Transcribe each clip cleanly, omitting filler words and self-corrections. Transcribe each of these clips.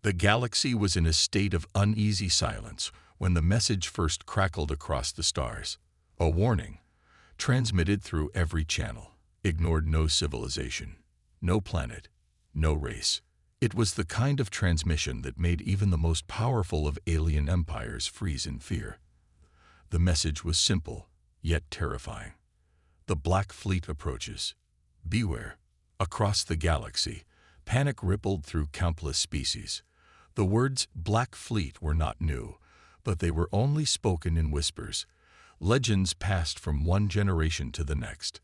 The galaxy was in a state of uneasy silence when the message first crackled across the stars. A warning, transmitted through every channel, ignored no civilization, no planet, no race. It was the kind of transmission that made even the most powerful of alien empires freeze in fear. The message was simple, yet terrifying. The Black Fleet approaches. Beware. Across the galaxy, panic rippled through countless species. The words Black Fleet were not new, but they were only spoken in whispers. Legends passed from one generation to the next.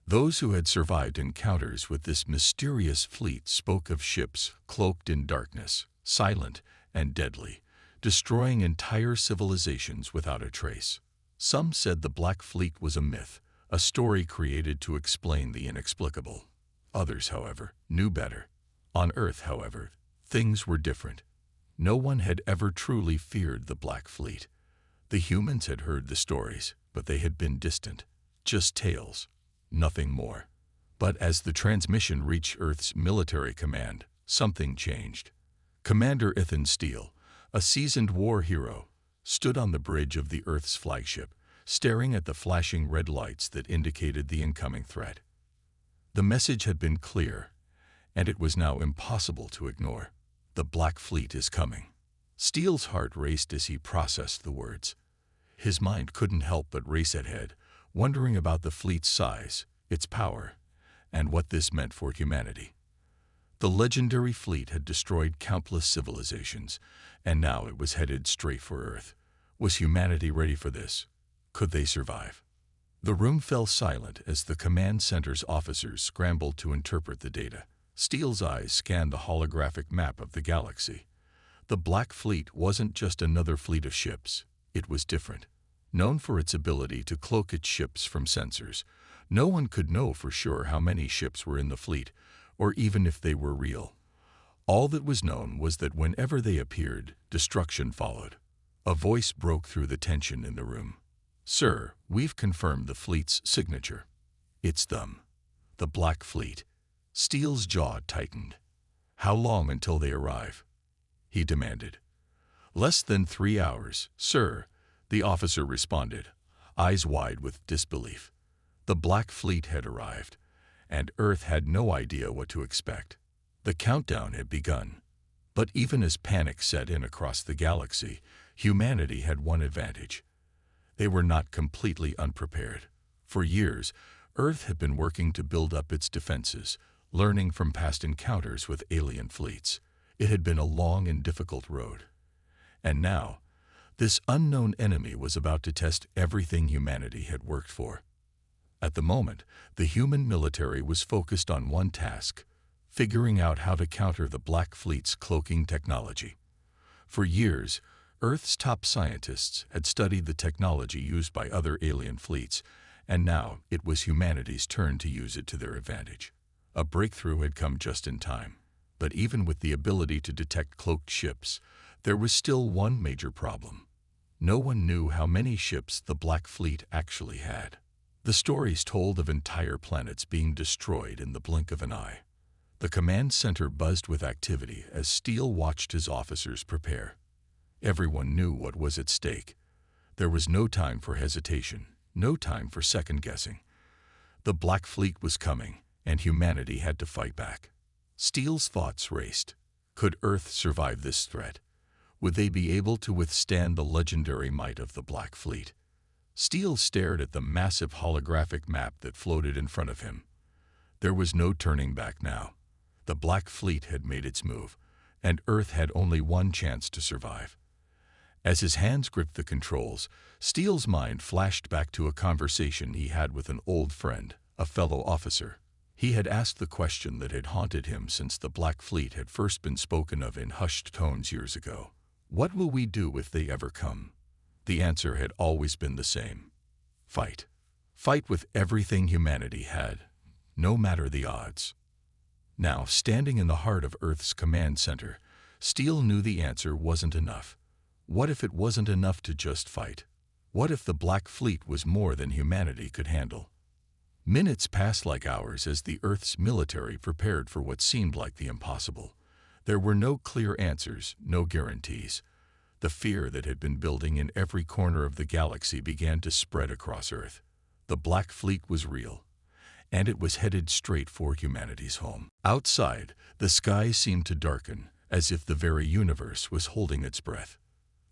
Those who had survived encounters with this mysterious fleet spoke of ships cloaked in darkness, silent and deadly, destroying entire civilizations without a trace. Some said the Black Fleet was a myth, a story created to explain the inexplicable. Others, however, knew better. On Earth, however, things were different. No one had ever truly feared the Black Fleet. The humans had heard the stories, but they had been distant. Just tales, nothing more. But as the transmission reached Earth's military command, something changed. Commander Ethan Steele, a seasoned war hero, stood on the bridge of the Earth's flagship, staring at the flashing red lights that indicated the incoming threat. The message had been clear, and it was now impossible to ignore. The Black Fleet is coming. Steele's heart raced as he processed the words. His mind couldn't help but race ahead, wondering about the fleet's size, its power, and what this meant for humanity. The legendary fleet had destroyed countless civilizations, and now it was headed straight for Earth. Was humanity ready for this? Could they survive? The room fell silent as the command center's officers scrambled to interpret the data. Steele's eyes scanned the holographic map of the galaxy. The Black Fleet wasn't just another fleet of ships. It was different. Known for its ability to cloak its ships from sensors, no one could know for sure how many ships were in the fleet, or even if they were real. All that was known was that whenever they appeared, destruction followed. A voice broke through the tension in the room. "Sir, we've confirmed the fleet's signature. It's them. The Black Fleet." Steele's jaw tightened. "How long until they arrive?" he demanded. "Less than 3 hours, sir," the officer responded, eyes wide with disbelief. The Black Fleet had arrived, and Earth had no idea what to expect. The countdown had begun. But even as panic set in across the galaxy, humanity had one advantage. They were not completely unprepared. For years, Earth had been working to build up its defenses, learning from past encounters with alien fleets. It had been a long and difficult road. And now, this unknown enemy was about to test everything humanity had worked for. At the moment, the human military was focused on one task: figuring out how to counter the Black Fleet's cloaking technology. For years, Earth's top scientists had studied the technology used by other alien fleets, and now it was humanity's turn to use it to their advantage. A breakthrough had come just in time. But even with the ability to detect cloaked ships, there was still one major problem. No one knew how many ships the Black Fleet actually had. The stories told of entire planets being destroyed in the blink of an eye. The command center buzzed with activity as Steele watched his officers prepare. Everyone knew what was at stake. There was no time for hesitation, no time for second-guessing. The Black Fleet was coming, and humanity had to fight back. Steele's thoughts raced. Could Earth survive this threat? Would they be able to withstand the legendary might of the Black Fleet? Steele stared at the massive holographic map that floated in front of him. There was no turning back now. The Black Fleet had made its move, and Earth had only one chance to survive. As his hands gripped the controls, Steele's mind flashed back to a conversation he had with an old friend, a fellow officer. He had asked the question that had haunted him since the Black Fleet had first been spoken of in hushed tones years ago. What will we do if they ever come? The answer had always been the same. Fight. Fight with everything humanity had, no matter the odds. Now, standing in the heart of Earth's command center, Steele knew the answer wasn't enough. What if it wasn't enough to just fight? What if the Black Fleet was more than humanity could handle? Minutes passed like hours as the Earth's military prepared for what seemed like the impossible. There were no clear answers, no guarantees. The fear that had been building in every corner of the galaxy began to spread across Earth. The Black Fleet was real, and it was headed straight for humanity's home. Outside, the sky seemed to darken, as if the very universe was holding its breath.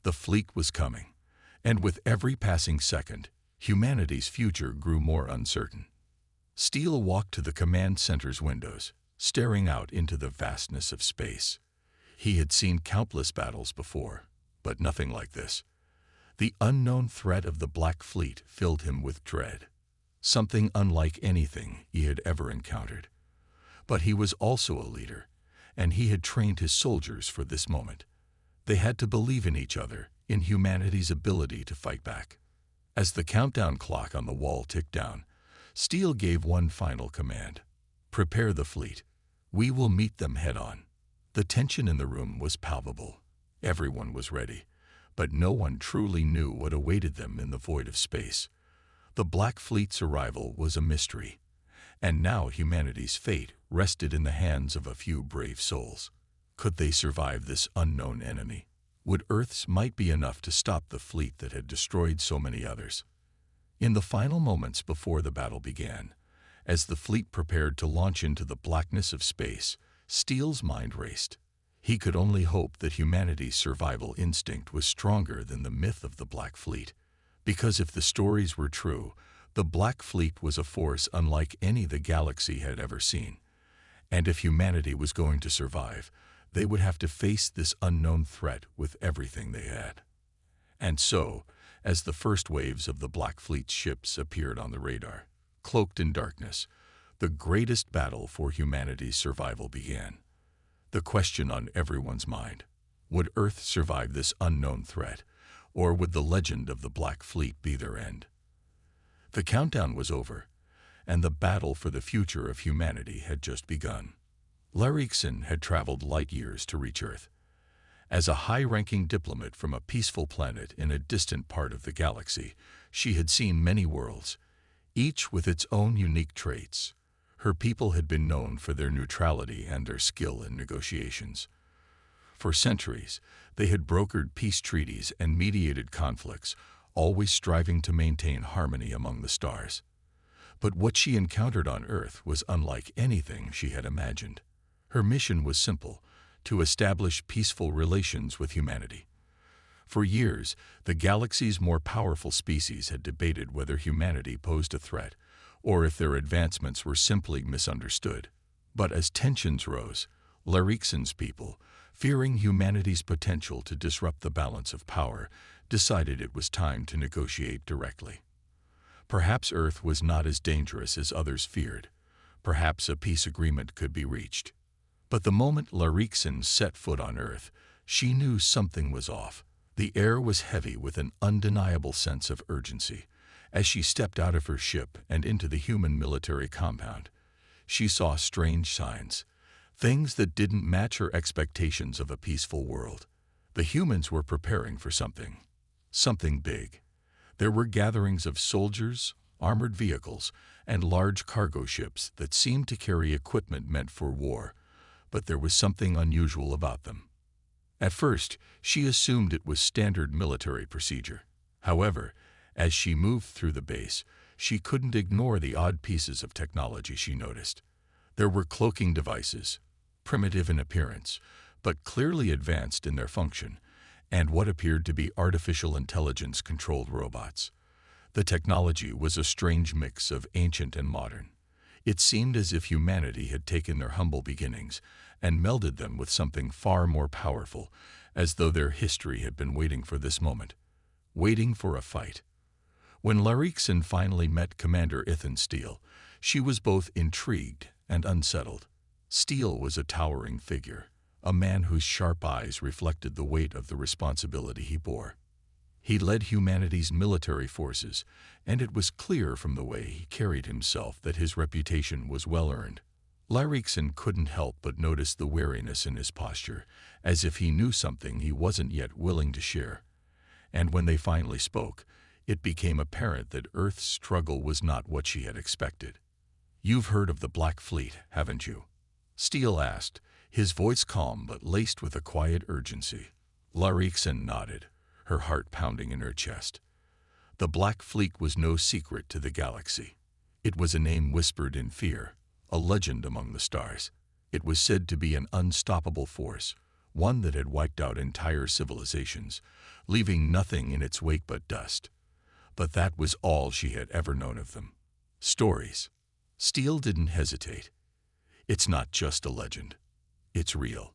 The fleet was coming, and with every passing second, humanity's future grew more uncertain. Steele walked to the command center's windows, staring out into the vastness of space. He had seen countless battles before, but nothing like this. The unknown threat of the Black Fleet filled him with dread, something unlike anything he had ever encountered. But he was also a leader, and he had trained his soldiers for this moment. They had to believe in each other, in humanity's ability to fight back. As the countdown clock on the wall ticked down, Steele gave one final command. "Prepare the fleet. We will meet them head-on." The tension in the room was palpable. Everyone was ready, but no one truly knew what awaited them in the void of space. The Black Fleet's arrival was a mystery, and now humanity's fate rested in the hands of a few brave souls. Could they survive this unknown enemy? Would Earth's might be enough to stop the fleet that had destroyed so many others? In the final moments before the battle began, as the fleet prepared to launch into the blackness of space, Steele's mind raced. He could only hope that humanity's survival instinct was stronger than the myth of the Black Fleet, because if the stories were true, the Black Fleet was a force unlike any the galaxy had ever seen. And if humanity was going to survive, they would have to face this unknown threat with everything they had. And so, as the first waves of the Black Fleet's ships appeared on the radar, cloaked in darkness, the greatest battle for humanity's survival began. The question on everyone's mind: would Earth survive this unknown threat, or would the legend of the Black Fleet be their end? The countdown was over, and the battle for the future of humanity had just begun. Larikson had traveled light years to reach Earth. As a high-ranking diplomat from a peaceful planet in a distant part of the galaxy, she had seen many worlds, each with its own unique traits. Her people had been known for their neutrality and their skill in negotiations. For centuries, they had brokered peace treaties and mediated conflicts, always striving to maintain harmony among the stars. But what she encountered on Earth was unlike anything she had imagined. Her mission was simple: to establish peaceful relations with humanity. For years, the galaxy's more powerful species had debated whether humanity posed a threat, or if their advancements were simply misunderstood. But as tensions rose, Larikson's people, fearing humanity's potential to disrupt the balance of power, decided it was time to negotiate directly. Perhaps Earth was not as dangerous as others feared. Perhaps a peace agreement could be reached. But the moment Larikson set foot on Earth, she knew something was off. The air was heavy with an undeniable sense of urgency. As she stepped out of her ship and into the human military compound, she saw strange signs, things that didn't match her expectations of a peaceful world. The humans were preparing for something big. There were gatherings of soldiers, armored vehicles, and large cargo ships that seemed to carry equipment meant for war, but there was something unusual about them. At first, she assumed it was standard military procedure. However, as she moved through the base, she couldn't ignore the odd pieces of technology she noticed. There were cloaking devices, primitive in appearance, but clearly advanced in their function, and what appeared to be artificial intelligence-controlled robots. The technology was a strange mix of ancient and modern. It seemed as if humanity had taken their humble beginnings and melded them with something far more powerful, as though their history had been waiting for this moment, waiting for a fight. When Larikson finally met Commander Ethan Steele, she was both intrigued and unsettled. Steele was a towering figure, a man whose sharp eyes reflected the weight of the responsibility he bore. He led humanity's military forces, and it was clear from the way he carried himself that his reputation was well-earned. Larikson couldn't help but notice the wariness in his posture, as if he knew something he wasn't yet willing to share. And when they finally spoke, it became apparent that Earth's struggle was not what she had expected. "You've heard of the Black Fleet, haven't you?" Steele asked, his voice calm but laced with a quiet urgency. Larixen nodded, her heart pounding in her chest. The Black Fleet was no secret to the galaxy. It was a name whispered in fear, a legend among the stars. It was said to be an unstoppable force, one that had wiped out entire civilizations, leaving nothing in its wake but dust. But that was all she had ever known of them. Stories. Steele didn't hesitate. It's not just a legend. It's real.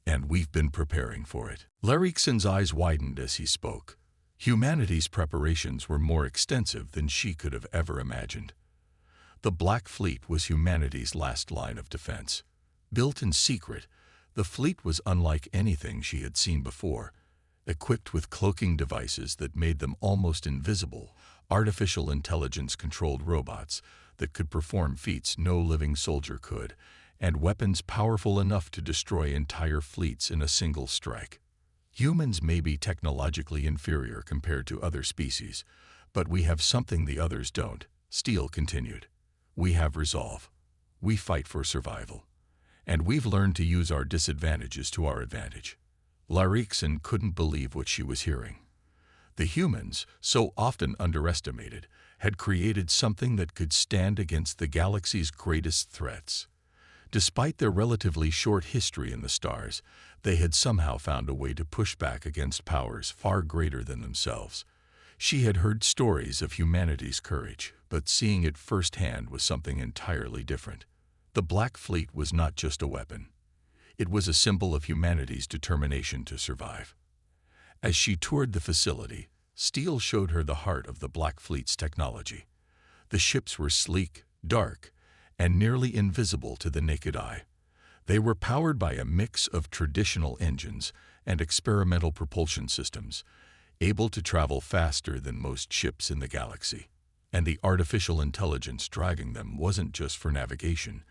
And we've been preparing for it. Larixen's eyes widened as he spoke. Humanity's preparations were more extensive than she could have ever imagined. The Black Fleet was humanity's last line of defense. Built in secret, the fleet was unlike anything she had seen before, equipped with cloaking devices that made them almost invisible, artificial intelligence-controlled robots that could perform feats no living soldier could, and weapons powerful enough to destroy entire fleets in a single strike. Humans may be technologically inferior compared to other species, but we have something the others don't, Steele continued. We have resolve. We fight for survival. And we've learned to use our disadvantages to our advantage. Larixen couldn't believe what she was hearing. The humans, so often underestimated, had created something that could stand against the galaxy's greatest threats. Despite their relatively short history in the stars, they had somehow found a way to push back against powers far greater than themselves. She had heard stories of humanity's courage, but seeing it firsthand was something entirely different. The Black Fleet was not just a weapon. It was a symbol of humanity's determination to survive. As she toured the facility, Steele showed her the heart of the Black Fleet's technology. The ships were sleek, dark, and nearly invisible to the naked eye. They were powered by a mix of traditional engines and experimental propulsion systems, able to travel faster than most ships in the galaxy. And the artificial intelligence driving them wasn't just for navigation.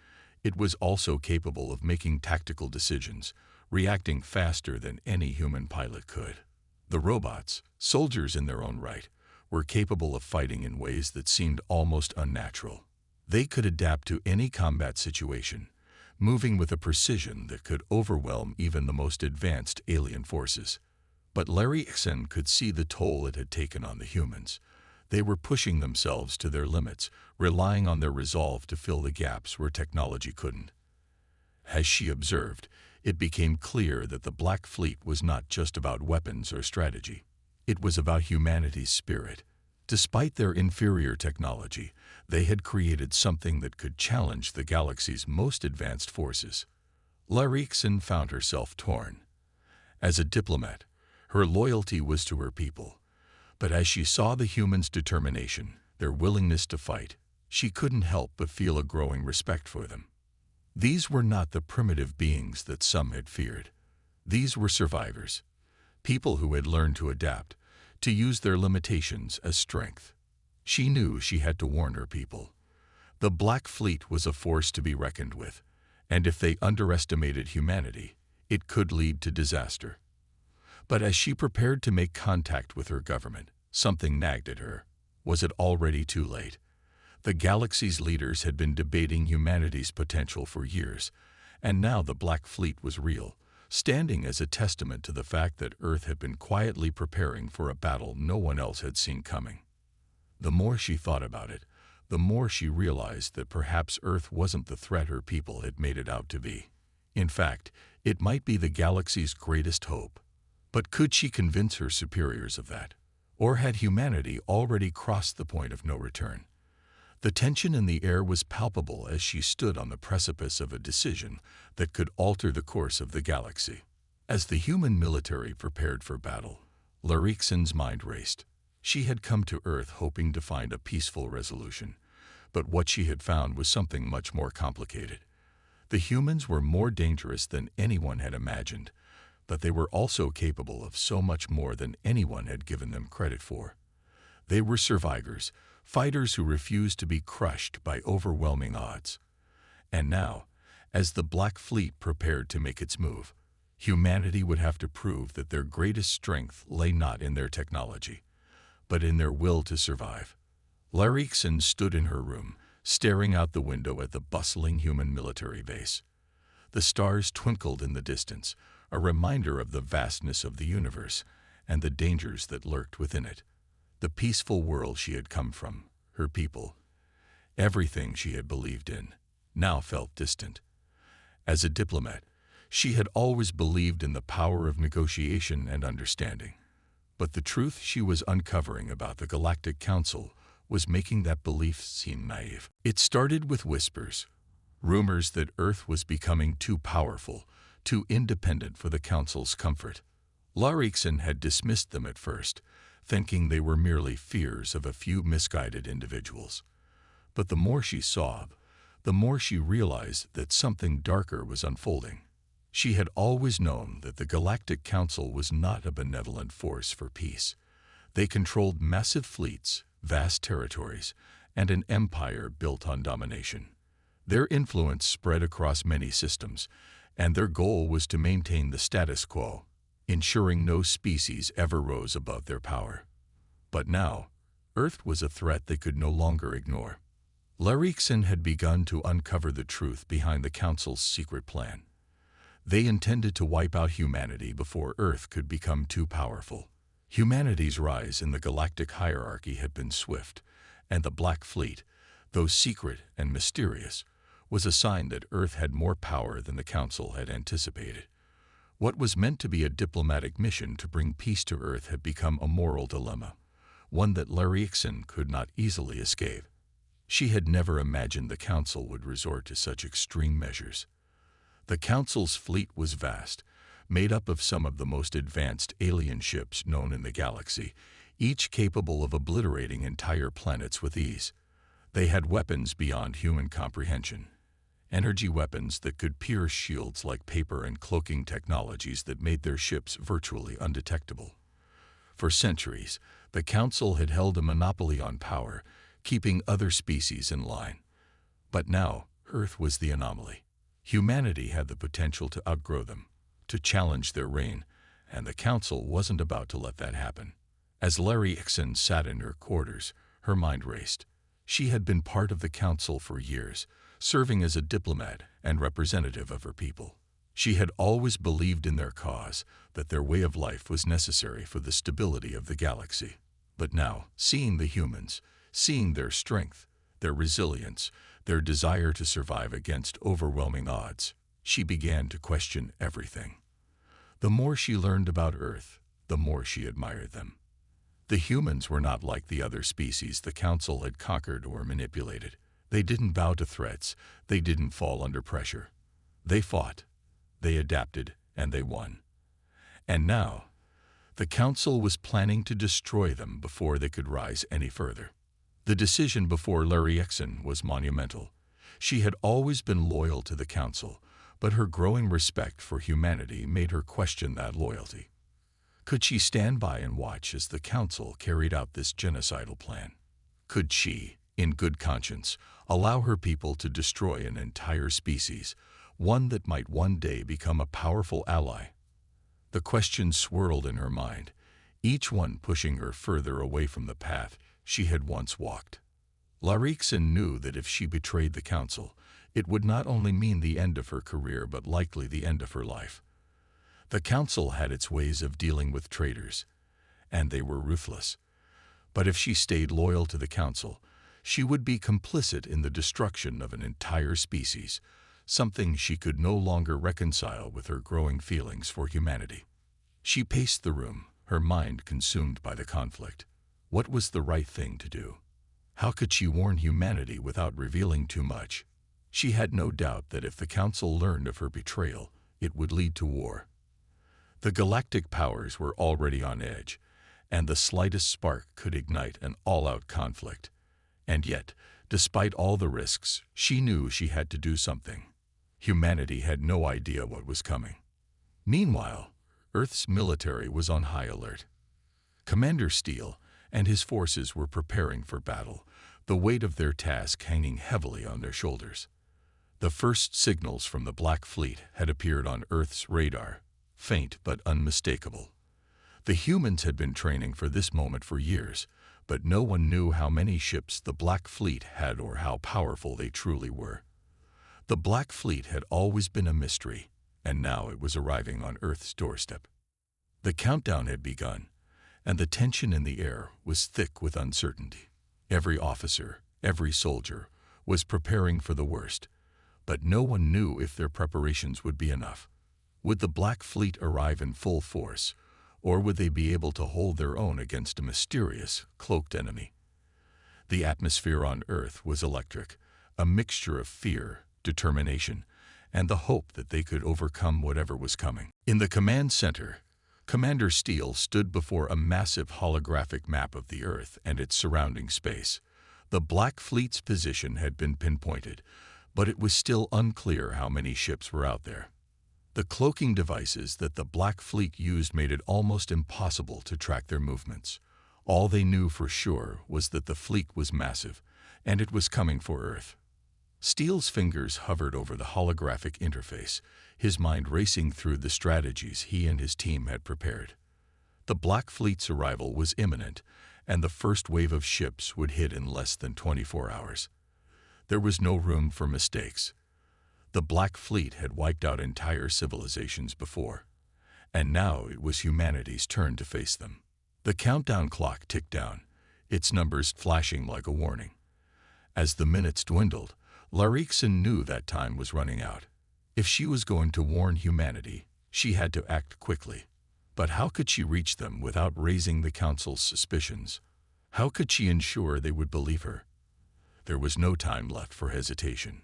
It was also capable of making tactical decisions, reacting faster than any human pilot could. The robots, soldiers in their own right, were capable of fighting in ways that seemed almost unnatural. They could adapt to any combat situation, moving with a precision that could overwhelm even the most advanced alien forces. But Larixen could see the toll it had taken on the humans. They were pushing themselves to their limits, relying on their resolve to fill the gaps where technology couldn't. As she observed, it became clear that the Black Fleet was not just about weapons or strategy. It was about humanity's spirit. Despite their inferior technology, they had created something that could challenge the galaxy's most advanced forces. Larixen found herself torn. As a diplomat, her loyalty was to her people. But as she saw the humans' determination, their willingness to fight, she couldn't help but feel a growing respect for them. These were not the primitive beings that some had feared. These were survivors, people who had learned to adapt, to use their limitations as strength. She knew she had to warn her people. The Black Fleet was a force to be reckoned with, and if they underestimated humanity, it could lead to disaster. But as she prepared to make contact with her government, something nagged at her. Was it already too late? The galaxy's leaders had been debating humanity's potential for years, and now the Black Fleet was real, standing as a testament to the fact that Earth had been quietly preparing for a battle no one else had seen coming. The more she thought about it, the more she realized that perhaps Earth wasn't the threat her people had made it out to be. In fact, it might be the galaxy's greatest hope. But could she convince her superiors of that? Or had humanity already crossed the point of no return? The tension in the air was palpable as she stood on the precipice of a decision that could alter the course of the galaxy. As the human military prepared for battle, Larixen's mind raced. She had come to Earth hoping to find a peaceful resolution, but what she had found was something much more complicated. The humans were more dangerous than anyone had imagined, but they were also capable of so much more than anyone had given them credit for. They were survivors, fighters who refused to be crushed by overwhelming odds. And now, as the Black Fleet prepared to make its move, humanity would have to prove that their greatest strength lay not in their technology, but in their will to survive. Larixen stood in her room, staring out the window at the bustling human military base. The stars twinkled in the distance, a reminder of the vastness of the universe and the dangers that lurked within it. The peaceful world she had come from, her people, everything she had believed in, now felt distant. As a diplomat, she had always believed in the power of negotiation and understanding. But the truth she was uncovering about the Galactic Council was making that belief seem naive. It started with whispers, rumors that Earth was becoming too powerful, too independent for the Council's comfort. Larikson had dismissed them at first, thinking they were merely fears of a few misguided individuals. But the more she saw, the more she realized that something darker was unfolding. She had always known that the Galactic Council was not a benevolent force for peace. They controlled massive fleets, vast territories, and an empire built on domination. Their influence spread across many systems, and their goal was to maintain the status quo, ensuring no species ever rose above their power. But now, Earth was a threat they could no longer ignore. Larikson had begun to uncover the truth behind the Council's secret plan. They intended to wipe out humanity before Earth could become too powerful. Humanity's rise in the galactic hierarchy had been swift, and the Black Fleet, though secret and mysterious, was a sign that Earth had more power than the Council had anticipated. What was meant to be a diplomatic mission to bring peace to Earth had become a moral dilemma, one that Larikson could not easily escape. She had never imagined the Council would resort to such extreme measures. The Council's fleet was vast, made up of some of the most advanced alien ships known in the galaxy, each capable of obliterating entire planets with ease. They had weapons beyond human comprehension, energy weapons that could pierce shields like paper and cloaking technologies that made their ships virtually undetectable. For centuries, the Council had held a monopoly on power, keeping other species in line. But now, Earth was the anomaly. Humanity had the potential to outgrow them, to challenge their reign, and the Council wasn't about to let that happen. As Larikson sat in her quarters, her mind raced. She had been part of the Council for years, serving as a diplomat and representative of her people. She had always believed in their cause, that their way of life was necessary for the stability of the galaxy. But now, seeing the humans, seeing their strength, their resilience, their desire to survive against overwhelming odds, she began to question everything. The more she learned about Earth, the more she admired them. The humans were not like the other species the Council had conquered or manipulated. They didn't bow to threats, they didn't fall under pressure. They fought, they adapted, and they won. And now, the Council was planning to destroy them before they could rise any further. The decision before Larikson was monumental. She had always been loyal to the Council, but her growing respect for humanity made her question that loyalty. Could she stand by and watch as the Council carried out this genocidal plan? Could she, in good conscience, allow her people to destroy an entire species, one that might one day become a powerful ally? The questions swirled in her mind, each one pushing her further away from the path she had once walked. Larikson knew that if she betrayed the Council, it would not only mean the end of her career but likely the end of her life. The Council had its ways of dealing with traitors, and they were ruthless. But if she stayed loyal to the Council, she would be complicit in the destruction of an entire species, something she could no longer reconcile with her growing feelings for humanity. She paced the room, her mind consumed by the conflict. What was the right thing to do? How could she warn humanity without revealing too much? She had no doubt that if the Council learned of her betrayal, it would lead to war. The galactic powers were already on edge, and the slightest spark could ignite an all-out conflict. And yet, despite all the risks, she knew she had to do something. Humanity had no idea what was coming. Meanwhile, Earth's military was on high alert. Commander Steele and his forces were preparing for battle, the weight of their task hanging heavily on their shoulders. The first signals from the Black Fleet had appeared on Earth's radar, faint but unmistakable. The humans had been training for this moment for years, but no one knew how many ships the Black Fleet had or how powerful they truly were. The Black Fleet had always been a mystery, and now it was arriving on Earth's doorstep. The countdown had begun, and the tension in the air was thick with uncertainty. Every officer, every soldier, was preparing for the worst, but no one knew if their preparations would be enough. Would the Black Fleet arrive in full force, or would they be able to hold their own against a mysterious, cloaked enemy? The atmosphere on Earth was electric, a mixture of fear, determination, and the hope that they could overcome whatever was coming. In the command center, Commander Steele stood before a massive holographic map of the Earth and its surrounding space. The Black Fleet's position had been pinpointed, but it was still unclear how many ships were out there. The cloaking devices that the Black Fleet used made it almost impossible to track their movements. All they knew for sure was that the fleet was massive, and it was coming for Earth. Steele's fingers hovered over the holographic interface, his mind racing through the strategies he and his team had prepared. The Black Fleet's arrival was imminent, and the first wave of ships would hit in less than 24 hours. There was no room for mistakes. The Black Fleet had wiped out entire civilizations before, and now it was humanity's turn to face them. The countdown clock ticked down, its numbers flashing like a warning. As the minutes dwindled, Larixen knew that time was running out. If she was going to warn humanity, she had to act quickly. But how could she reach them without raising the Council's suspicions? How could she ensure they would believe her? There was no time left for hesitation.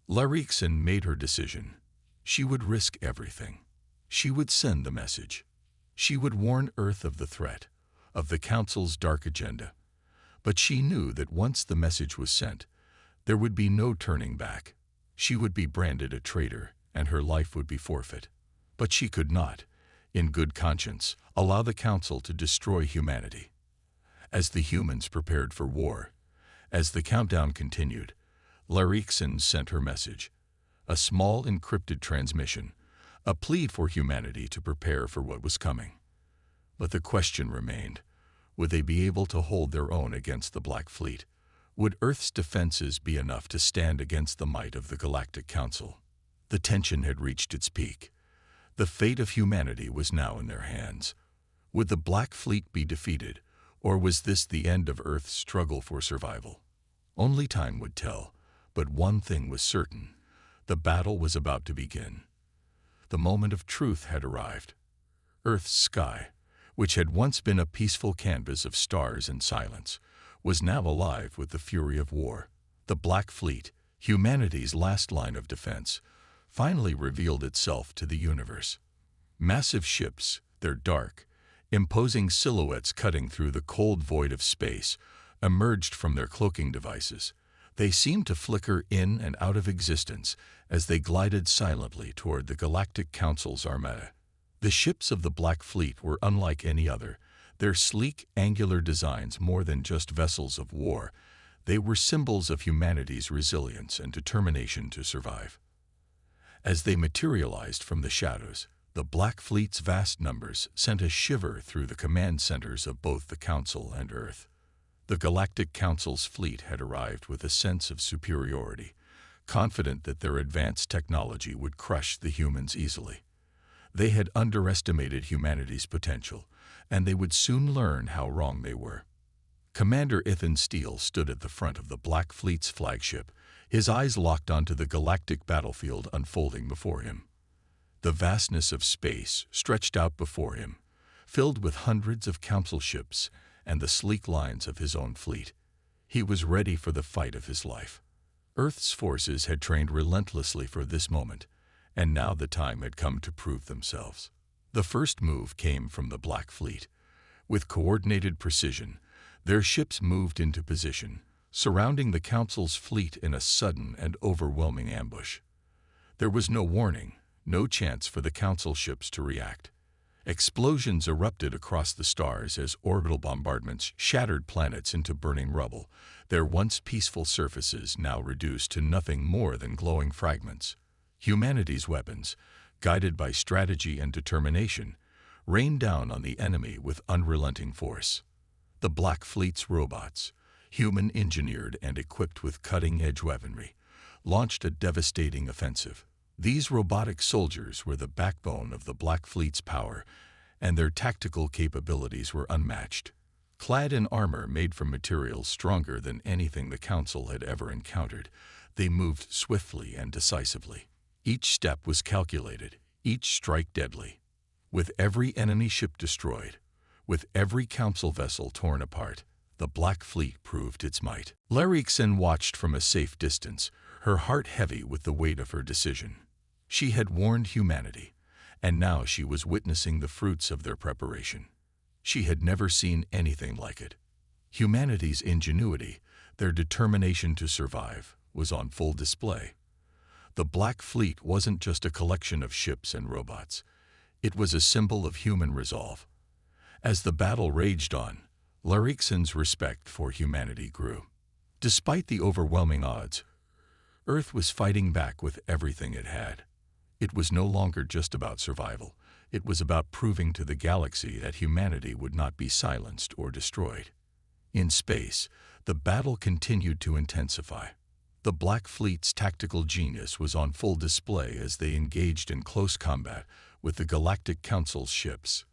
Larixen made her decision. She would risk everything. She would send the message. She would warn Earth of the threat, of the Council's dark agenda. But she knew that once the message was sent, there would be no turning back. She would be branded a traitor, and her life would be forfeit. But she could not, in good conscience, allow the Council to destroy humanity. As the humans prepared for war, as the countdown continued, Larixen sent her message, a small encrypted transmission, a plea for humanity to prepare for what was coming. But the question remained, would they be able to hold their own against the Black Fleet? Would Earth's defenses be enough to stand against the might of the Galactic Council? The tension had reached its peak. The fate of humanity was now in their hands. Would the Black Fleet be defeated, or was this the end of Earth's struggle for survival? Only time would tell, but one thing was certain. The battle was about to begin. The moment of truth had arrived. Earth's sky, which had once been a peaceful canvas of stars and silence, was now alive with the fury of war. The Black Fleet, humanity's last line of defense, finally revealed itself to the universe. Massive ships, their dark, imposing silhouettes cutting through the cold void of space, emerged from their cloaking devices. They seemed to flicker in and out of existence as they glided silently toward the Galactic Council's armada. The ships of the Black Fleet were unlike any other, their sleek, angular designs more than just vessels of war. They were symbols of humanity's resilience and determination to survive. As they materialized from the shadows, the Black Fleet's vast numbers sent a shiver through the command centers of both the Council and Earth. The Galactic Council's fleet had arrived with a sense of superiority, confident that their advanced technology would crush the humans easily. They had underestimated humanity's potential, and they would soon learn how wrong they were. Commander Ethan Steele stood at the front of the Black Fleet's flagship, his eyes locked onto the galactic battlefield unfolding before him. The vastness of space stretched out before him, filled with hundreds of council ships and the sleek lines of his own fleet. He was ready for the fight of his life. Earth's forces had trained relentlessly for this moment, and now the time had come to prove themselves. The first move came from the Black Fleet. With coordinated precision, their ships moved into position, surrounding the Council's fleet in a sudden and overwhelming ambush. There was no warning, no chance for the Council ships to react. Explosions erupted across the stars as orbital bombardments shattered planets into burning rubble, their once peaceful surfaces now reduced to nothing more than glowing fragments. Humanity's weapons, guided by strategy and determination, rained down on the enemy with unrelenting force. The Black Fleet's robots, human-engineered and equipped with cutting-edge weaponry, launched a devastating offensive. These robotic soldiers were the backbone of the Black Fleet's power, and their tactical capabilities were unmatched. Clad in armor made from materials stronger than anything the Council had ever encountered, they moved swiftly and decisively. Each step was calculated, each strike deadly. With every enemy ship destroyed, with every Council vessel torn apart, the Black Fleet proved its might. Larixen watched from a safe distance, her heart heavy with the weight of her decision. She had warned humanity, and now she was witnessing the fruits of their preparation. She had never seen anything like it. Humanity's ingenuity, their determination to survive, was on full display. The Black Fleet wasn't just a collection of ships and robots. It was a symbol of human resolve. As the battle raged on, Larixen's respect for humanity grew. Despite the overwhelming odds, Earth was fighting back with everything it had. It was no longer just about survival. It was about proving to the galaxy that humanity would not be silenced or destroyed. In space, the battle continued to intensify. The Black Fleet's tactical genius was on full display as they engaged in close combat with the Galactic Council's ships.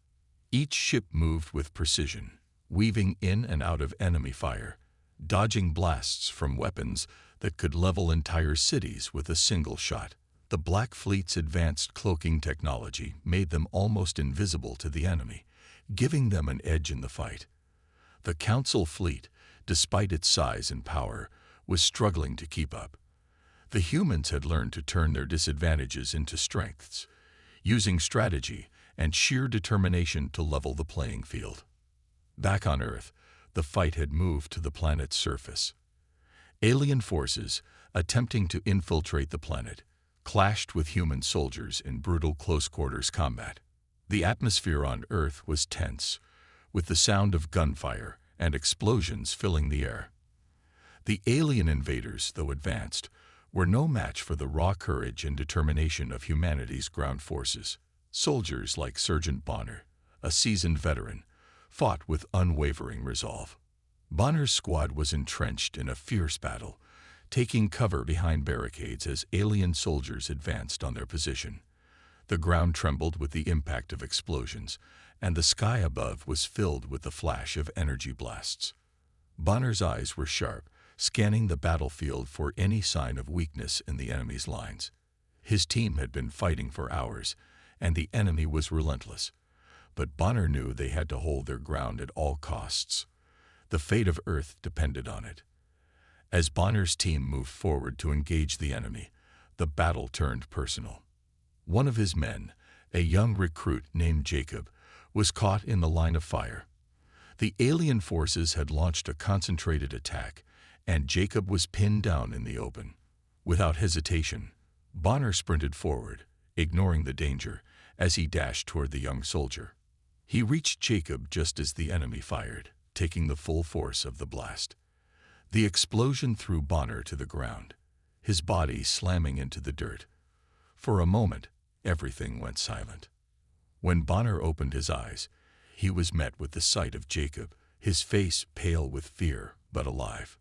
Each ship moved with precision, weaving in and out of enemy fire, dodging blasts from weapons that could level entire cities with a single shot. The Black Fleet's advanced cloaking technology made them almost invisible to the enemy, giving them an edge in the fight. The Council fleet, despite its size and power, was struggling to keep up. The humans had learned to turn their disadvantages into strengths, using strategy and sheer determination to level the playing field. Back on Earth, the fight had moved to the planet's surface. Alien forces, attempting to infiltrate the planet, clashed with human soldiers in brutal close-quarters combat. The atmosphere on Earth was tense, with the sound of gunfire and explosions filling the air. The alien invaders, though advanced, were no match for the raw courage and determination of humanity's ground forces. Soldiers like Sergeant Bonner, a seasoned veteran, fought with unwavering resolve. Bonner's squad was entrenched in a fierce battle, taking cover behind barricades as alien soldiers advanced on their position. The ground trembled with the impact of explosions, and the sky above was filled with the flash of energy blasts. Bonner's eyes were sharp, scanning the battlefield for any sign of weakness in the enemy's lines. His team had been fighting for hours, and the enemy was relentless. But Bonner knew they had to hold their ground at all costs. The fate of Earth depended on it. As Bonner's team moved forward to engage the enemy, the battle turned personal. One of his men, a young recruit named Jacob, was caught in the line of fire. The alien forces had launched a concentrated attack, and Jacob was pinned down in the open. Without hesitation, Bonner sprinted forward, ignoring the danger, as he dashed toward the young soldier. He reached Jacob just as the enemy fired, taking the full force of the blast. The explosion threw Bonner to the ground, his body slamming into the dirt. For a moment, everything went silent. When Bonner opened his eyes, he was met with the sight of Jacob, his face pale with fear but alive.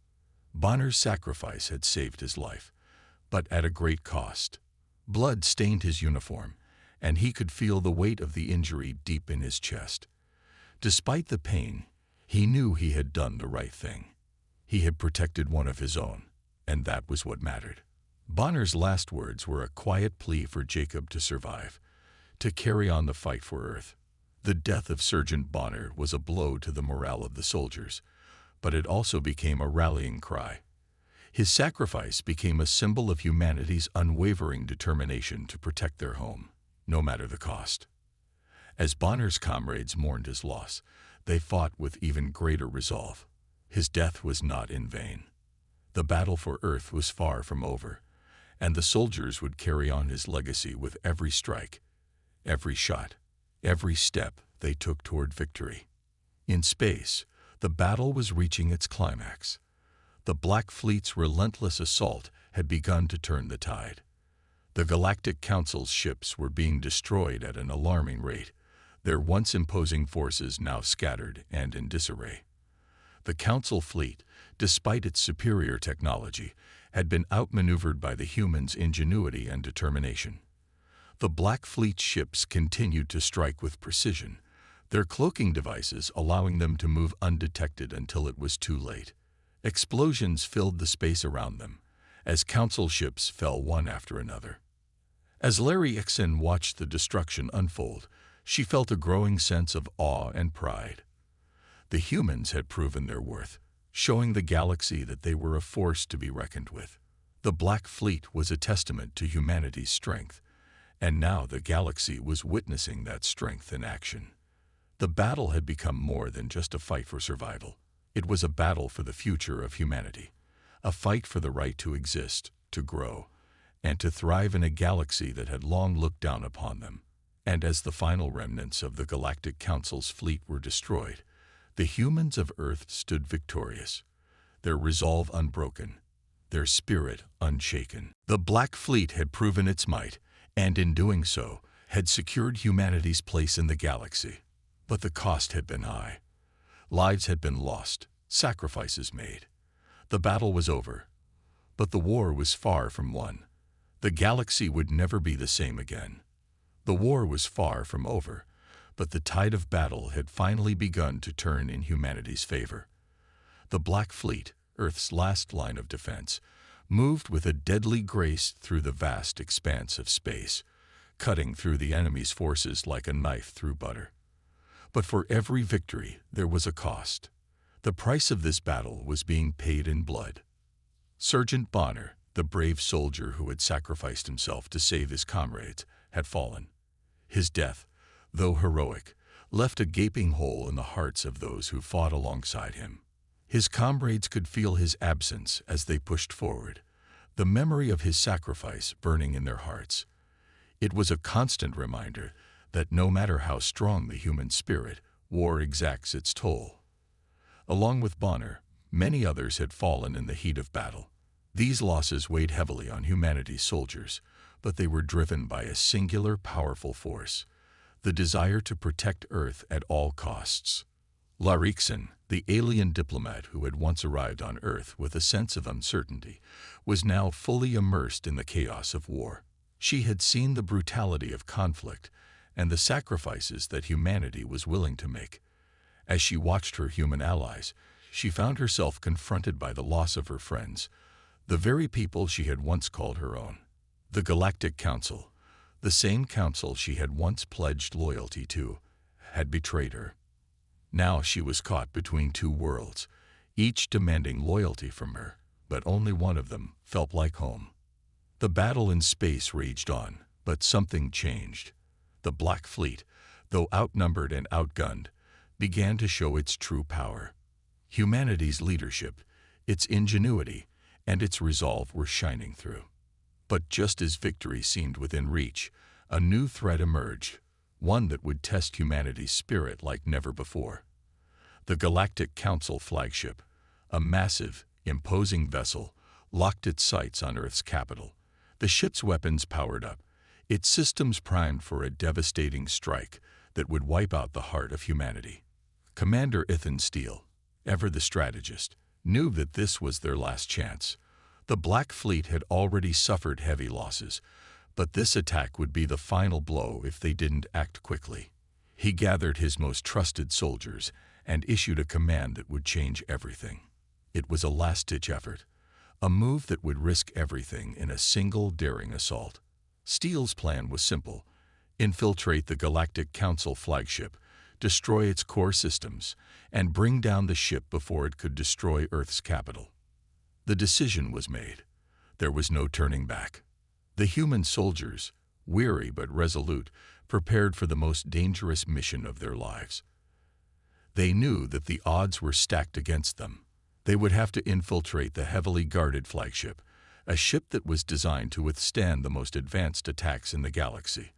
Bonner's sacrifice had saved his life, but at a great cost. Blood stained his uniform, and he could feel the weight of the injury deep in his chest. Despite the pain, he knew he had done the right thing. He had protected one of his own, and that was what mattered. Bonner's last words were a quiet plea for Jacob to survive, to carry on the fight for Earth. The death of Sergeant Bonner was a blow to the morale of the soldiers, but it also became a rallying cry. His sacrifice became a symbol of humanity's unwavering determination to protect their home, no matter the cost. As Bonner's comrades mourned his loss, they fought with even greater resolve. His death was not in vain. The battle for Earth was far from over, and the soldiers would carry on his legacy with every strike, every shot, every step they took toward victory. In space, the battle was reaching its climax. The Black Fleet's relentless assault had begun to turn the tide. The Galactic Council's ships were being destroyed at an alarming rate, their once imposing forces now scattered and in disarray. The Council fleet, despite its superior technology, had been outmaneuvered by the humans' ingenuity and determination. The Black Fleet ships continued to strike with precision, their cloaking devices allowing them to move undetected until it was too late. Explosions filled the space around them, as Council ships fell one after another. As Narration watched the destruction unfold, she felt a growing sense of awe and pride. The humans had proven their worth, showing the galaxy that they were a force to be reckoned with. The Black Fleet was a testament to humanity's strength, and now the galaxy was witnessing that strength in action. The battle had become more than just a fight for survival. It was a battle for the future of humanity, a fight for the right to exist, to grow, and to thrive in a galaxy that had long looked down upon them. And as the final remnants of the Galactic Council's fleet were destroyed, the humans of Earth stood victorious, their resolve unbroken, their spirit unshaken. The Black Fleet had proven its might, and in doing so, had secured humanity's place in the galaxy. But the cost had been high. Lives had been lost, sacrifices made. The battle was over, but the war was far from won. The galaxy would never be the same again. The war was far from over, but the tide of battle had finally begun to turn in humanity's favor. The Black Fleet, Earth's last line of defense, moved with a deadly grace through the vast expanse of space, cutting through the enemy's forces like a knife through butter. But for every victory, there was a cost. The price of this battle was being paid in blood. Sergeant Bonner, the brave soldier who had sacrificed himself to save his comrades, had fallen. His death, though heroic, left a gaping hole in the hearts of those who fought alongside him. His comrades could feel his absence as they pushed forward, the memory of his sacrifice burning in their hearts. It was a constant reminder that no matter how strong the human spirit, war exacts its toll. Along with Bonner, many others had fallen in the heat of battle. These losses weighed heavily on humanity's soldiers, but they were driven by a singular, powerful force, the desire to protect Earth at all costs. Narration, the alien diplomat who had once arrived on Earth with a sense of uncertainty, was now fully immersed in the chaos of war. She had seen the brutality of conflict and the sacrifices that humanity was willing to make. As she watched her human allies, she found herself confronted by the loss of her friends, the very people she had once called her own. The Galactic Council, the same council she had once pledged loyalty to, had betrayed her. Now she was caught between two worlds, each demanding loyalty from her, but only one of them felt like home. The battle in space raged on, but something changed. The Black Fleet, though outnumbered and outgunned, began to show its true power. Humanity's leadership, its ingenuity, and its resolve were shining through. But just as victory seemed within reach, a new threat emerged, one that would test humanity's spirit like never before. The Galactic Council flagship, a massive, imposing vessel, locked its sights on Earth's capital. The ship's weapons powered up, its systems primed for a devastating strike that would wipe out the heart of humanity. Commander Ethan Steele, ever the strategist, knew that this was their last chance. The Black Fleet had already suffered heavy losses, but this attack would be the final blow if they didn't act quickly. He gathered his most trusted soldiers and issued a command that would change everything. It was a last-ditch effort, a move that would risk everything in a single daring assault. Steele's plan was simple: infiltrate the Galactic Council flagship, destroy its core systems, and bring down the ship before it could destroy Earth's capital. The decision was made. There was no turning back. The human soldiers, weary but resolute, prepared for the most dangerous mission of their lives. They knew that the odds were stacked against them. They would have to infiltrate the heavily guarded flagship, a ship that was designed to withstand the most advanced attacks in the galaxy.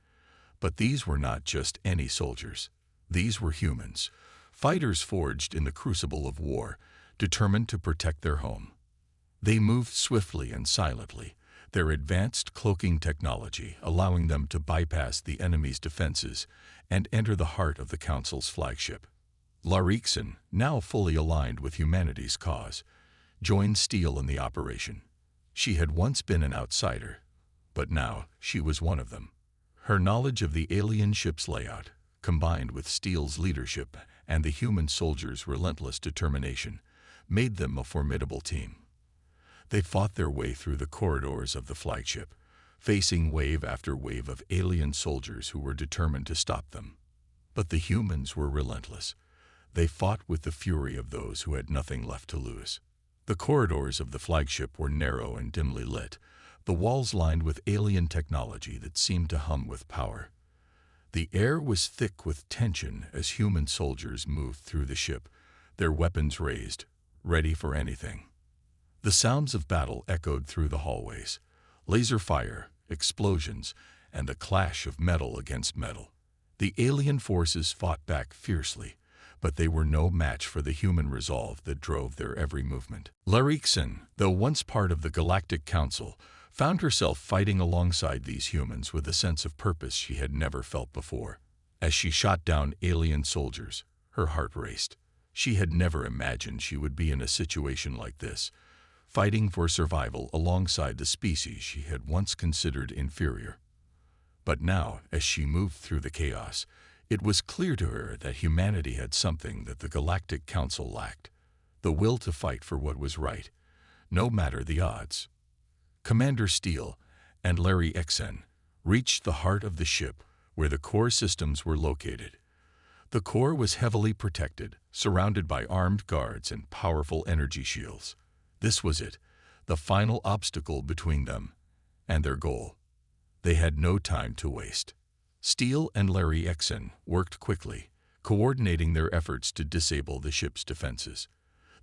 But these were not just any soldiers. These were humans, fighters forged in the crucible of war, determined to protect their home. They moved swiftly and silently, their advanced cloaking technology allowing them to bypass the enemy's defenses and enter the heart of the Council's flagship. Narration, now fully aligned with humanity's cause, joined Steele in the operation. She had once been an outsider, but now she was one of them. Her knowledge of the alien ship's layout, combined with Steele's leadership and the human soldiers' relentless determination, made them a formidable team. They fought their way through the corridors of the flagship, facing wave after wave of alien soldiers who were determined to stop them. But the humans were relentless. They fought with the fury of those who had nothing left to lose. The corridors of the flagship were narrow and dimly lit, the walls lined with alien technology that seemed to hum with power. The air was thick with tension as human soldiers moved through the ship, their weapons raised, ready for anything. The sounds of battle echoed through the hallways: laser fire, explosions, and the clash of metal against metal. The alien forces fought back fiercely, but they were no match for the human resolve that drove their every movement. Narration, though once part of the Galactic Council, found herself fighting alongside these humans with a sense of purpose she had never felt before. As she shot down alien soldiers, her heart raced. She had never imagined she would be in a situation like this, fighting for survival alongside the species she had once considered inferior. But now, as she moved through the chaos, it was clear to her that humanity had something that the Galactic Council lacked: the will to fight for what was right, no matter the odds. Commander Steele and Narration reached the heart of the ship where the core systems were located. The core was heavily protected, surrounded by armed guards and powerful energy shields. This was it, the final obstacle between them and their goal. They had no time to waste. Steele and Narration worked quickly, coordinating their efforts to disable the ship's defenses.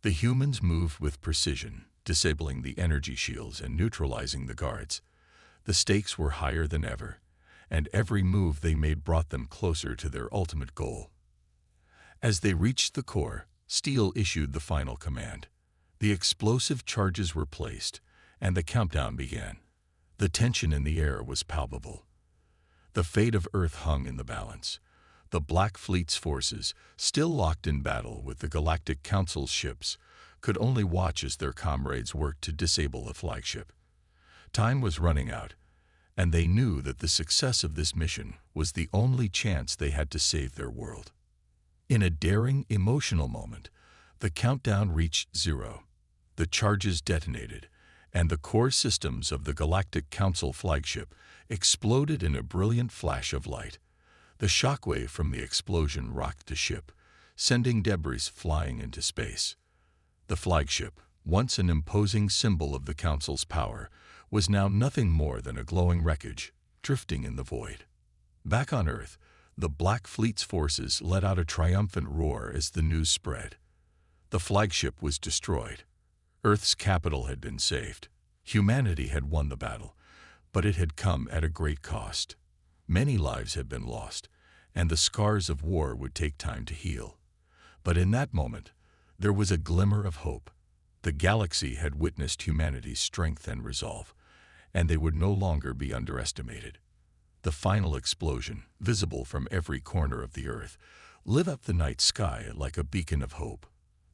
The humans moved with precision, disabling the energy shields and neutralizing the guards. The stakes were higher than ever, and every move they made brought them closer to their ultimate goal. As they reached the core, Steele issued the final command. The explosive charges were placed, and the countdown began. The tension in the air was palpable. The fate of Earth hung in the balance. The Black Fleet's forces, still locked in battle with the Galactic Council's ships, could only watch as their comrades worked to disable the flagship. Time was running out, and they knew that the success of this mission was the only chance they had to save their world. In a daring, emotional moment, the countdown reached 0. The charges detonated, and the core systems of the Galactic Council flagship exploded in a brilliant flash of light. The shockwave from the explosion rocked the ship, sending debris flying into space. The flagship, once an imposing symbol of the Council's power, was now nothing more than a glowing wreckage, drifting in the void. Back on Earth, the Black Fleet's forces let out a triumphant roar as the news spread. The flagship was destroyed. Earth's capital had been saved. Humanity had won the battle, but it had come at a great cost. Many lives had been lost, and the scars of war would take time to heal. But in that moment, there was a glimmer of hope. The galaxy had witnessed humanity's strength and resolve, and they would no longer be underestimated. The final explosion, visible from every corner of the Earth, lit up the night sky like a beacon of hope.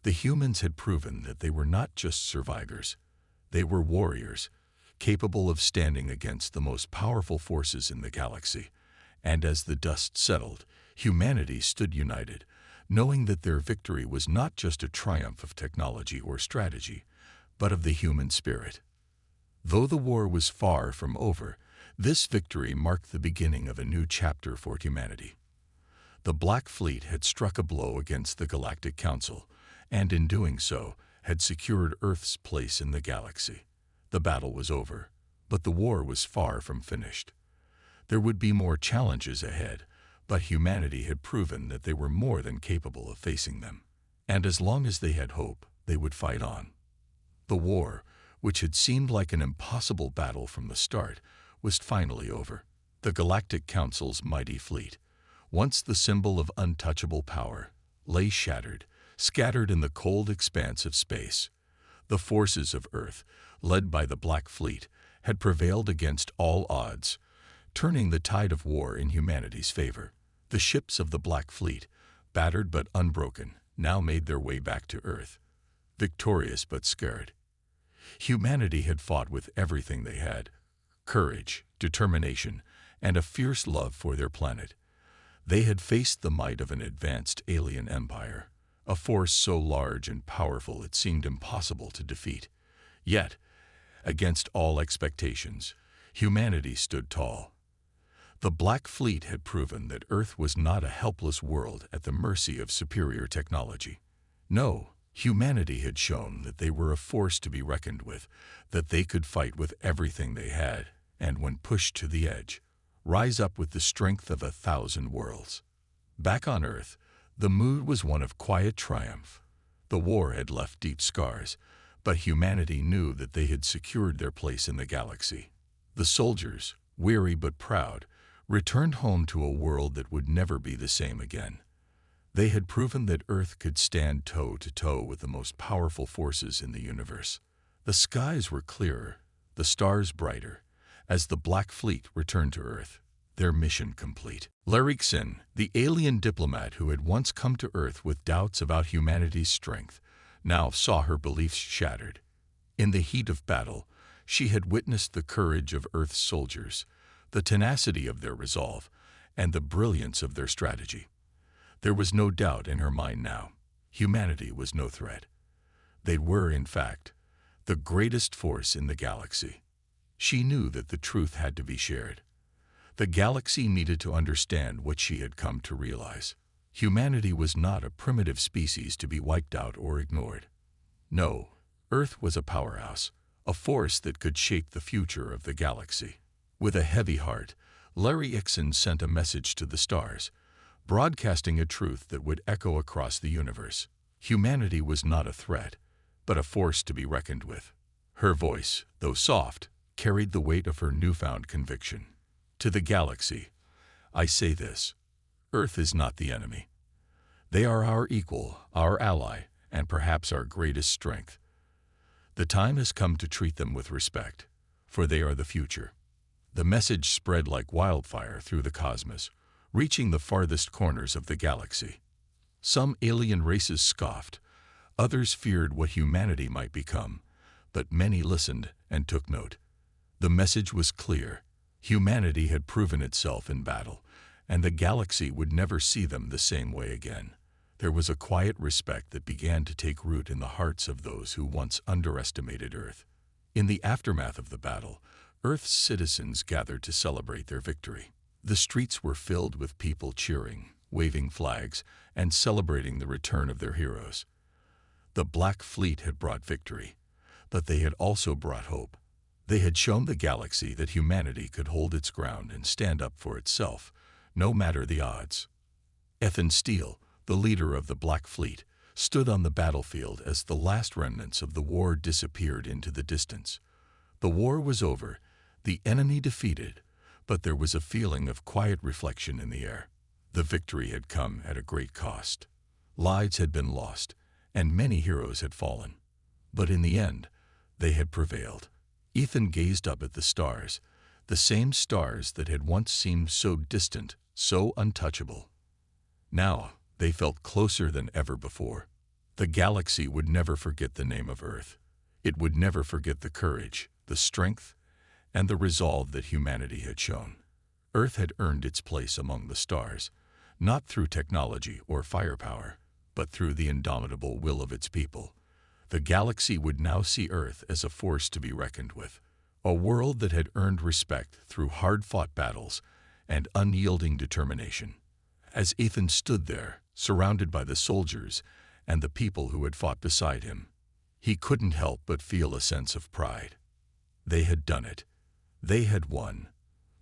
The humans had proven that they were not just survivors. They were warriors, capable of standing against the most powerful forces in the galaxy. And as the dust settled, humanity stood united, knowing that their victory was not just a triumph of technology or strategy, but of the human spirit. Though the war was far from over, this victory marked the beginning of a new chapter for humanity. The Black Fleet had struck a blow against the Galactic Council, and in doing so, had secured Earth's place in the galaxy. The battle was over, but the war was far from finished. There would be more challenges ahead, but humanity had proven that they were more than capable of facing them. And as long as they had hope, they would fight on. The war, which had seemed like an impossible battle from the start, was finally over. The Galactic Council's mighty fleet, once the symbol of untouchable power, lay shattered, scattered in the cold expanse of space. The forces of Earth, led by the Black Fleet, had prevailed against all odds, turning the tide of war in humanity's favor. The ships of the Black Fleet, battered but unbroken, now made their way back to Earth, victorious but scared. Humanity had fought with everything they had: courage, determination, and a fierce love for their planet. They had faced the might of an advanced alien empire, a force so large and powerful it seemed impossible to defeat. Yet, against all expectations, humanity stood tall. The Black Fleet had proven that Earth was not a helpless world at the mercy of superior technology. No, humanity had shown that they were a force to be reckoned with, that they could fight with everything they had, and when pushed to the edge, rise up with the strength of 1,000 worlds. Back on Earth, the mood was one of quiet triumph. The war had left deep scars, but humanity knew that they had secured their place in the galaxy. The soldiers, weary but proud, returned home to a world that would never be the same again. They had proven that Earth could stand toe-to-toe with the most powerful forces in the universe. The skies were clearer, the stars brighter, as the Black Fleet returned to Earth, their mission complete. Narration, the alien diplomat who had once come to Earth with doubts about humanity's strength, now saw her beliefs shattered. In the heat of battle, she had witnessed the courage of Earth's soldiers, the tenacity of their resolve, and the brilliance of their strategy. There was no doubt in her mind now. Humanity was no threat. They were, in fact, the greatest force in the galaxy. She knew that the truth had to be shared. The galaxy needed to understand what she had come to realize. Humanity was not a primitive species to be wiped out or ignored. No, Earth was a powerhouse, a force that could shape the future of the galaxy. With a heavy heart, Narration sent a message to the stars, broadcasting a truth that would echo across the universe. Humanity was not a threat, but a force to be reckoned with. Her voice, though soft, carried the weight of her newfound conviction. To the galaxy, I say this: Earth is not the enemy. They are our equal, our ally, and perhaps our greatest strength. The time has come to treat them with respect, for they are the future. The message spread like wildfire through the cosmos, reaching the farthest corners of the galaxy. Some alien races scoffed, others feared what humanity might become, but many listened and took note. The message was clear: humanity had proven itself in battle, and the galaxy would never see them the same way again. There was a quiet respect that began to take root in the hearts of those who once underestimated Earth. In the aftermath of the battle, Earth's citizens gathered to celebrate their victory. The streets were filled with people cheering, waving flags, and celebrating the return of their heroes. The Black Fleet had brought victory, but they had also brought hope. They had shown the galaxy that humanity could hold its ground and stand up for itself, no matter the odds. Ethan Steele, the leader of the Black Fleet, stood on the battlefield as the last remnants of the war disappeared into the distance. The war was over, the enemy defeated, but there was a feeling of quiet reflection in the air. The victory had come at a great cost. Lives had been lost, and many heroes had fallen. But in the end, they had prevailed. Ethan gazed up at the stars, the same stars that had once seemed so distant, so untouchable. Now, they felt closer than ever before. The galaxy would never forget the name of Earth. It would never forget the courage, the strength, and the resolve that humanity had shown. Earth had earned its place among the stars, not through technology or firepower, but through the indomitable will of its people. The galaxy would now see Earth as a force to be reckoned with, a world that had earned respect through hard-fought battles and unyielding determination. As Ethan stood there, surrounded by the soldiers and the people who had fought beside him, he couldn't help but feel a sense of pride. They had done it. They had won.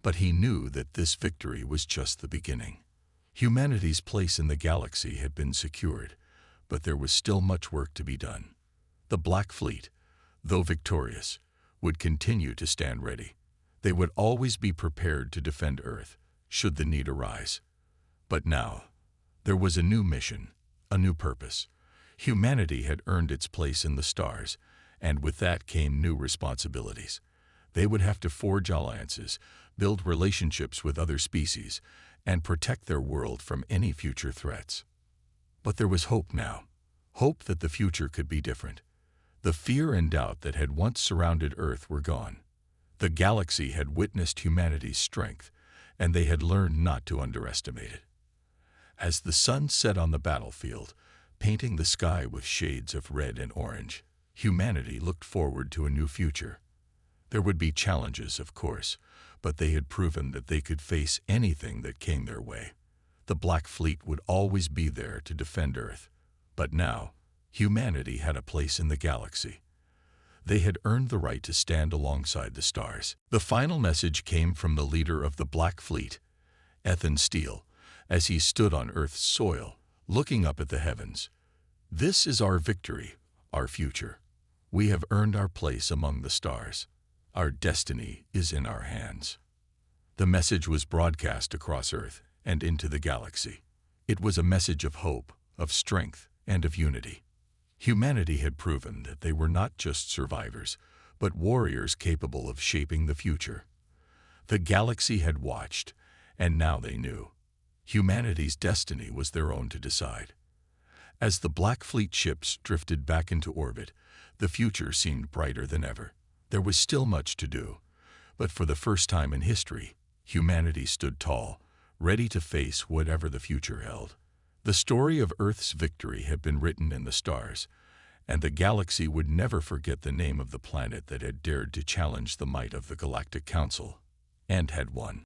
But he knew that this victory was just the beginning. Humanity's place in the galaxy had been secured, but there was still much work to be done. The Black Fleet, though victorious, would continue to stand ready. They would always be prepared to defend Earth, should the need arise. But now, there was a new mission, a new purpose. Humanity had earned its place in the stars, and with that came new responsibilities. They would have to forge alliances, build relationships with other species, and protect their world from any future threats. But there was hope now, hope that the future could be different. The fear and doubt that had once surrounded Earth were gone. The galaxy had witnessed humanity's strength, and they had learned not to underestimate it. As the sun set on the battlefield, painting the sky with shades of red and orange, humanity looked forward to a new future. There would be challenges, of course, but they had proven that they could face anything that came their way. The Black Fleet would always be there to defend Earth. But now, humanity had a place in the galaxy. They had earned the right to stand alongside the stars. The final message came from the leader of the Black Fleet, Ethan Steele, as he stood on Earth's soil, looking up at the heavens. "This is our victory, our future. We have earned our place among the stars. Our destiny is in our hands." The message was broadcast across Earth and into the galaxy. It was a message of hope, of strength, and of unity. Humanity had proven that they were not just survivors, but warriors capable of shaping the future. The galaxy had watched, and now they knew. Humanity's destiny was their own to decide. As the Black Fleet ships drifted back into orbit, the future seemed brighter than ever. There was still much to do, but for the first time in history, humanity stood tall, ready to face whatever the future held. The story of Earth's victory had been written in the stars, and the galaxy would never forget the name of the planet that had dared to challenge the might of the Galactic Council, and had won.